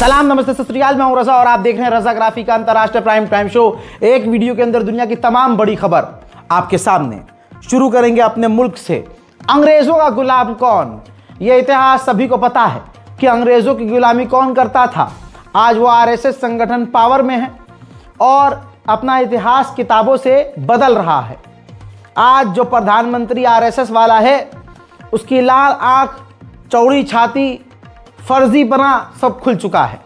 सलाम, नमस्ते, सत श्री अकाल। मैं हूं रजा और आप देख रहे हैं रजाग्राफी का अंतरराष्ट्रीय प्राइम टाइम शो। एक वीडियो के अंदर दुनिया की तमाम बड़ी खबर आपके सामने। शुरू करेंगे अपने मुल्क से। अंग्रेजों का गुलाम कौन? यह इतिहास सभी को पता है कि अंग्रेजों की गुलामी कौन करता था। आज वो आरएसएस संगठन पावर में है और अपना इतिहास किताबों से बदल रहा है। आज जो प्रधानमंत्री आरएसएस वाला है, उसकी लाल आंख, चौड़ी छाती, फर्जी बना सब खुल चुका है।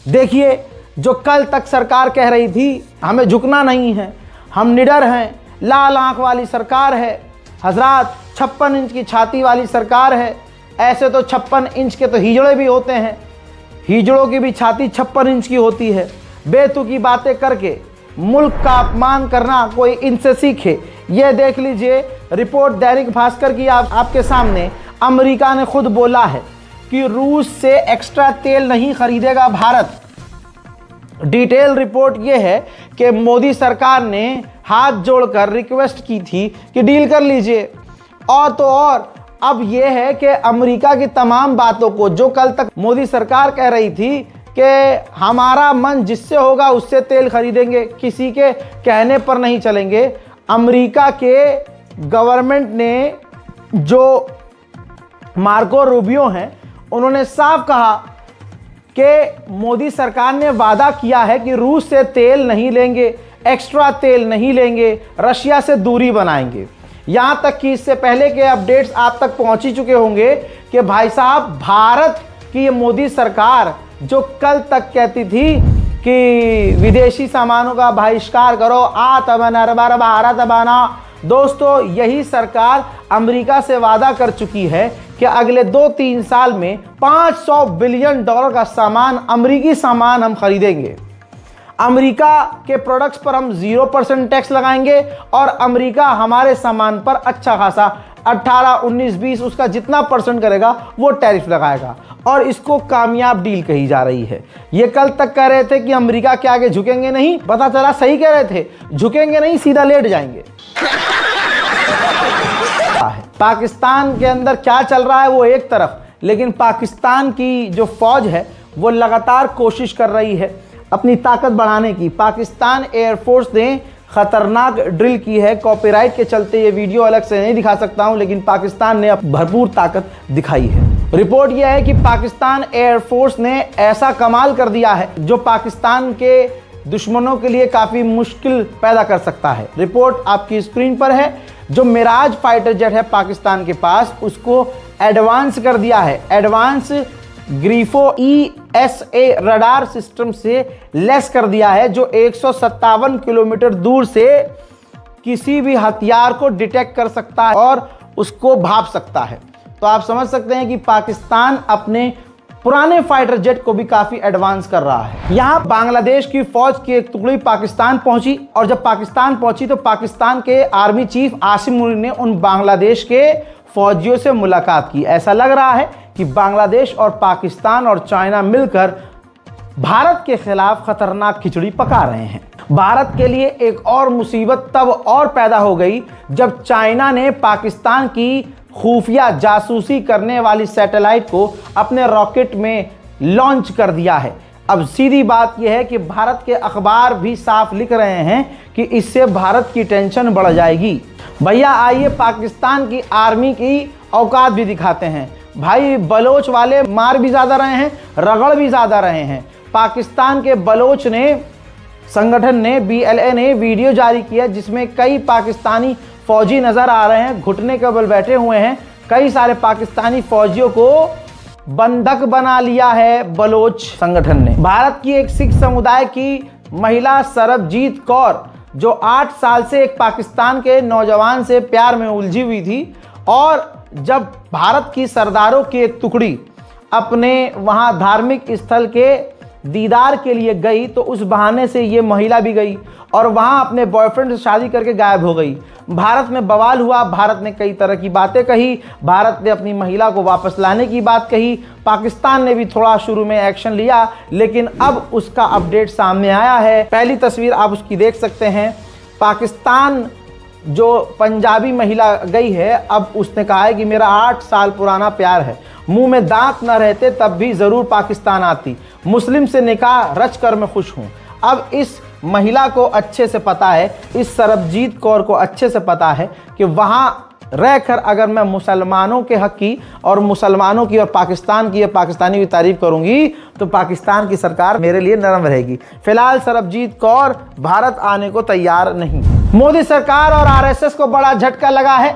देखिए, जो कल तक सरकार कह रही थी हमें झुकना नहीं है, हम निडर हैं, लाल आंख वाली सरकार है, हजरात 56 इंच की छाती वाली सरकार है। ऐसे तो 56 इंच के तो हिजड़े भी होते हैं, हिजड़ों की भी छाती 56 इंच की होती है। बेतुकी बातें करके मुल्क का अपमान करना कोई इनसे सीखे। ये देख लीजिए, रिपोर्ट दैनिक भास्कर की आपके सामने। अमेरिका ने खुद बोला है कि रूस से एक्स्ट्रा तेल नहीं खरीदेगा भारत। डिटेल रिपोर्ट यह है कि मोदी सरकार ने हाथ जोड़कर रिक्वेस्ट की थी कि डील कर लीजिए। और तो और अब यह है कि अमेरिका की तमाम बातों को, जो कल तक मोदी सरकार कह रही थी कि हमारा मन जिससे होगा उससे तेल खरीदेंगे, किसी के कहने पर नहीं चलेंगे, अमेरिका के गवर्नमेंट ने, जो मार्को रूबियो हैं, उन्होंने साफ कहा कि मोदी सरकार ने वादा किया है कि रूस से तेल नहीं लेंगे, एक्स्ट्रा तेल नहीं लेंगे, रशिया से दूरी बनाएंगे। यहां तक कि इससे पहले के अपडेट्स आप तक पहुंच ही चुके होंगे कि भाई साहब, भारत की ये मोदी सरकार जो कल तक कहती थी कि विदेशी सामानों का बहिष्कार करो, भारत बना, दोस्तों यही सरकार अमेरिका से वादा कर चुकी है कि अगले 2-3 साल में $500 बिलियन का सामान, अमेरिकी सामान हम खरीदेंगे। अमेरिका के प्रोडक्ट्स पर हम 0% टैक्स लगाएंगे और अमेरिका हमारे सामान पर अच्छा खासा 18, 19, 20 उसका जितना परसेंट करेगा वो टैरिफ लगाएगा। और इसको कामयाब डील कही जा रही है। ये कल तक कह रहे थे कि अमेरिका के आगे झुकेंगे नहीं, पता चला सही कह रहे थे, झुकेंगे नहीं, सीधा लेट जाएंगे। पाकिस्तान के अंदर क्या चल रहा है वो एक तरफ, लेकिन पाकिस्तान की जो फौज है वो लगातार कोशिश कर रही है अपनी ताकत बढ़ाने की। पाकिस्तान एयरफोर्स ने खतरनाक ड्रिल की है। कॉपीराइट के चलते ये वीडियो अलग से नहीं दिखा सकता हूं, लेकिन पाकिस्तान ने भरपूर ताकत दिखाई है। रिपोर्ट यह है कि पाकिस्तान एयरफोर्स ने ऐसा कमाल कर दिया है जो पाकिस्तान के दुश्मनों के लिए काफी मुश्किल पैदा कर सकता है। रिपोर्ट आपकी स्क्रीन पर है। जो मिराज फाइटर जेट है पाकिस्तान के पास, उसको एडवांस कर दिया है। एडवांस ग्रीफो ESA रडार सिस्टम से लेस कर दिया है, जो 157 किलोमीटर दूर से किसी भी हथियार को डिटेक्ट कर सकता है और उसको भाप सकता है। तो आप समझ सकते हैं कि पाकिस्तान अपने पुराने फाइटर जेट को भी काफी एडवांस कर रहा है। यहां बांग्लादेश की फौज की एक टुकड़ी पाकिस्तान पहुंची और जब पाकिस्तान पहुंची तो पाकिस्तान के आर्मी चीफ आसिम मुनीर ने उन बांग्लादेश के फौजियों से मुलाकात की। ऐसा लग रहा है कि बांग्लादेश और पाकिस्तान और चाइना मिलकर भारत के खिलाफ खतरनाक खिचड़ी पका रहे हैं। भारत के लिए एक और मुसीबत तब और पैदा हो गई जब चाइना ने पाकिस्तान की खुफिया जासूसी करने वाली सैटेलाइट को अपने रॉकेट में लॉन्च कर दिया है। अब सीधी बात यह है कि भारत के अखबार भी साफ लिख रहे हैं कि इससे भारत की टेंशन बढ़ जाएगी। भैया आइए पाकिस्तान की आर्मी की औकात भी दिखाते हैं। भाई, बलोच वाले मार भी ज्यादा रहे हैं, रगड़ भी ज्यादा रहे हैं। पाकिस्तान के बलोच संगठन ने, BLA ने वीडियो जारी किया जिसमें कई पाकिस्तानी फौजी नजर आ रहे हैं, घुटने के बल बैठे हुए हैं। कई सारे पाकिस्तानी फौजियों को बंधक बना लिया है बलोच संगठन ने। भारत की एक सिख समुदाय की महिला सरबजीत कौर, जो 8 साल से एक पाकिस्तान के नौजवान से प्यार में उलझी हुई थी, और जब भारत की सरदारों की एक टुकड़ी अपने वहां धार्मिक स्थल के दीदार के लिए गई तो उस बहाने से ये महिला भी गई और वहां अपने बॉयफ्रेंड से शादी करके गायब हो गई। भारत में बवाल हुआ, भारत ने कई तरह की बातें कही, भारत ने अपनी महिला को वापस लाने की बात कही। पाकिस्तान ने भी थोड़ा शुरू में एक्शन लिया, लेकिन अब उसका अपडेट सामने आया है। पहली तस्वीर आप उसकी देख सकते हैं। पाकिस्तान जो पंजाबी महिला गई है, अब उसने कहा है कि मेरा 8 साल पुराना प्यार है, मुंह में दांत न रहते तब भी ज़रूर पाकिस्तान आती, मुस्लिम से निकाह रच कर मैं खुश हूँ। अब इस महिला को अच्छे से पता है, इस सरबजीत कौर को अच्छे से पता है कि वहाँ रहकर अगर मैं मुसलमानों के हक़ की और मुसलमानों की और पाकिस्तान की या पाकिस्तानी की तारीफ़ करूंगी तो पाकिस्तान की सरकार मेरे लिए नरम रहेगी। फिलहाल सरबजीत कौर भारत आने को तैयार नहीं। मोदी सरकार और आरएसएस को बड़ा झटका लगा है।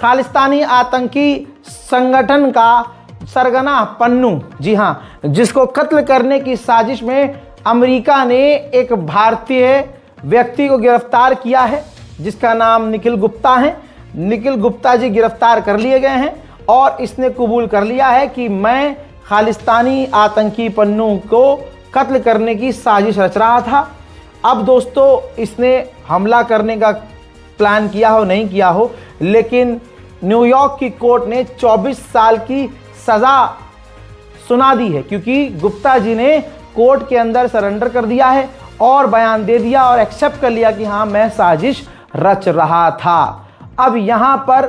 खालिस्तानी आतंकी संगठन का सरगना पन्नू, जी हाँ, जिसको कत्ल करने की साजिश में अमेरिका ने एक भारतीय व्यक्ति को गिरफ्तार किया है जिसका नाम निखिल गुप्ता है। निखिल गुप्ता जी गिरफ्तार कर लिए गए हैं और इसने कबूल कर लिया है कि मैं खालिस्तानी आतंकी पन्नू को कत्ल करने की साजिश रच रहा था। अब दोस्तों, इसने हमला करने का प्लान किया हो नहीं किया हो, लेकिन न्यूयॉर्क की कोर्ट ने 24 साल की सज़ा सुना दी है, क्योंकि गुप्ता जी ने कोर्ट के अंदर सरेंडर कर दिया है और बयान दे दिया और एक्सेप्ट कर लिया कि हाँ, मैं साजिश रच रहा था। अब यहाँ पर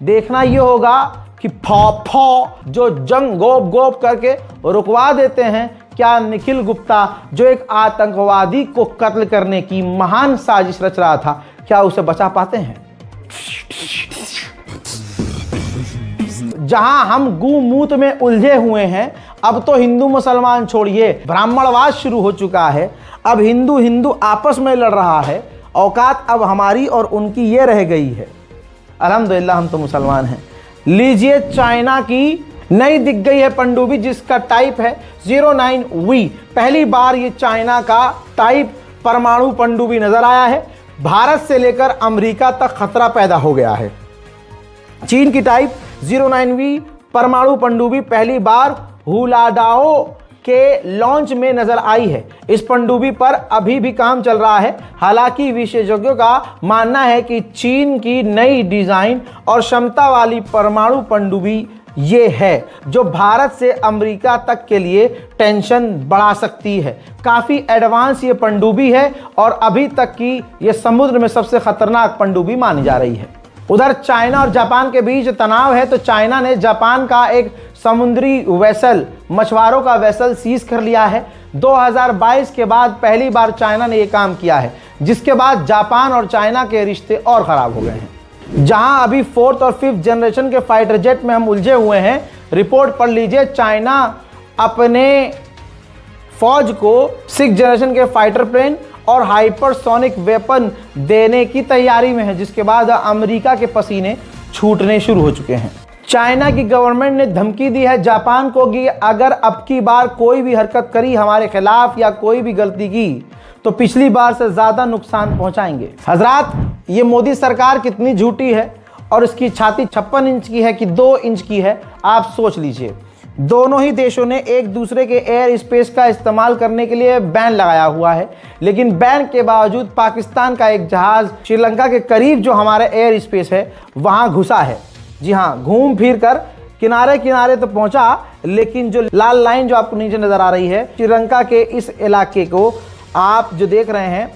देखना ये होगा कि फौ जो जंग गोप गोप करके रुकवा देते हैं, क्या निखिल गुप्ता जो एक आतंकवादी को कत्ल करने की महान साजिश रच रहा था, क्या उसे बचा पाते हैं? जहां हम गूमूत में उलझे हुए हैं, अब तो हिंदू मुसलमान छोड़िए, ब्राह्मणवाद शुरू हो चुका है। अब हिंदू हिंदू आपस में लड़ रहा है। औकात अब हमारी और उनकी ये रह गई है। अल्हम्दुलिल्लाह हम तो मुसलमान हैं। लीजिए, चाइना की नई दिख गई है पनडुब्बी जिसका टाइप है 09V। पहली बार ये चाइना का टाइप परमाणु पनडुब्बी नजर आया है। भारत से लेकर अमेरिका तक खतरा पैदा हो गया है। चीन की टाइप 09V परमाणु पनडुब्बी पहली बार हुलाडाओ के लॉन्च में नजर आई है। इस पनडुब्बी पर अभी भी काम चल रहा है। हालांकि विशेषज्ञों का मानना है कि चीन की नई डिजाइन और क्षमता वाली परमाणु पनडुब्बी ये है जो भारत से अमेरिका तक के लिए टेंशन बढ़ा सकती है। काफी एडवांस ये पनडुब्बी है और अभी तक की ये समुद्र में सबसे खतरनाक पनडुब्बी मानी जा रही है। उधर चाइना और जापान के बीच तनाव है, तो चाइना ने जापान का एक समुद्री वेसल, मछुआरों का वेसल सीज कर लिया है। 2022 के बाद पहली बार चाइना ने यह काम किया है, जिसके बाद जापान और चाइना के रिश्ते और खराब हो गए हैं। जहां अभी 4th और 5th जनरेशन के फाइटर जेट में हम उलझे हुए हैं, रिपोर्ट पढ़ लीजिए। चाइना अपने फौज को 6th जनरेशन के फाइटर प्लेन और हाइपरसोनिक वेपन देने की तैयारी में है, जिसके बाद अमेरिका के पसीने छूटने शुरू हो चुके हैं। चाइना की गवर्नमेंट ने धमकी दी है जापान को कि अगर अब की बार कोई भी हरकत करी हमारे खिलाफ या कोई भी गलती की तो पिछली बार से ज्यादा नुकसान पहुंचाएंगे। हजरात, ये मोदी सरकार कितनी झूठी है और इसकी छाती 56 इंच की है कि 2 इंच की है, आप सोच लीजिए। दोनों ही देशों ने एक दूसरे के एयर स्पेस का इस्तेमाल करने के लिए बैन लगाया हुआ है, लेकिन बैन के बावजूद पाकिस्तान का एक जहाज श्रीलंका के करीब जो हमारा एयर स्पेस है वहां घुसा है। जी हाँ, घूम फिर कर किनारे किनारे तो पहुंचा, लेकिन जो लाल लाइन जो आपको नीचे नजर आ रही है, श्रीलंका के इस इलाके को आप जो देख रहे हैं,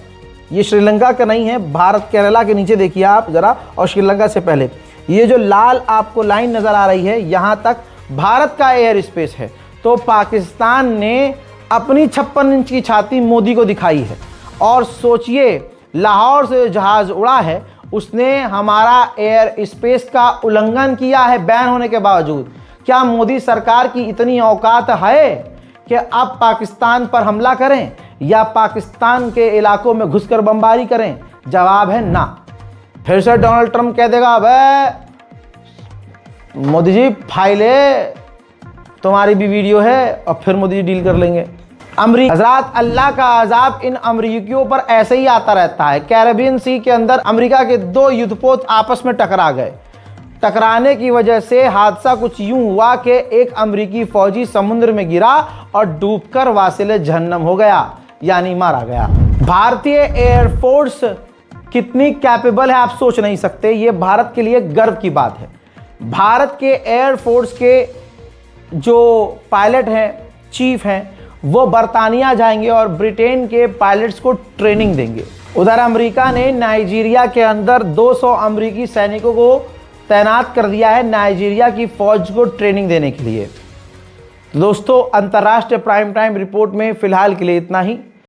ये श्रीलंका का नहीं है, भारत केरला के नीचे देखिए आप जरा, और श्रीलंका से पहले ये जो लाल आपको लाइन नजर आ रही है, यहाँ तक भारत का एयर स्पेस है। तो पाकिस्तान ने अपनी 56 इंच की छाती मोदी को दिखाई है। और सोचिए, लाहौर से जहाज उड़ा है, उसने हमारा एयर स्पेस का उल्लंघन किया है बैन होने के बावजूद। क्या मोदी सरकार की इतनी औकात है कि अब पाकिस्तान पर हमला करें या पाकिस्तान के इलाकों में घुसकर बमबारी करें? जवाब है ना। फिर से डोनाल्ड ट्रंप कह देगा, अबे मोदी जी फाइले तुम्हारी भी वीडियो है, और फिर मोदी जी डील कर लेंगे। हजरात, अल्लाह का अजाब इन अमरीकियों पर ऐसे ही आता रहता है। कैरेबियन सी के अंदर अमेरिका के 2 युद्धपोत आपस में टकरा गए। टकराने की वजह से हादसा कुछ यूं हुआ कि एक अमेरिकी फौजी समुद्र में गिरा और डूबकर वासिले जहन्नम हो गया, यानी मारा गया। भारतीय एयरफोर्स कितनी कैपेबल है आप सोच नहीं सकते। ये भारत के लिए गर्व की बात है। भारत के एयरफोर्स के जो पायलट हैं, चीफ हैं, वो बरतानिया जाएंगे और ब्रिटेन के पायलट्स को ट्रेनिंग देंगे। उधर अमेरिका ने नाइजीरिया के अंदर 200 अमेरिकी सैनिकों को तैनात कर दिया है नाइजीरिया की फौज को ट्रेनिंग देने के लिए। तो दोस्तों, अंतर्राष्ट्रीय प्राइम टाइम रिपोर्ट में फिलहाल के लिए इतना ही।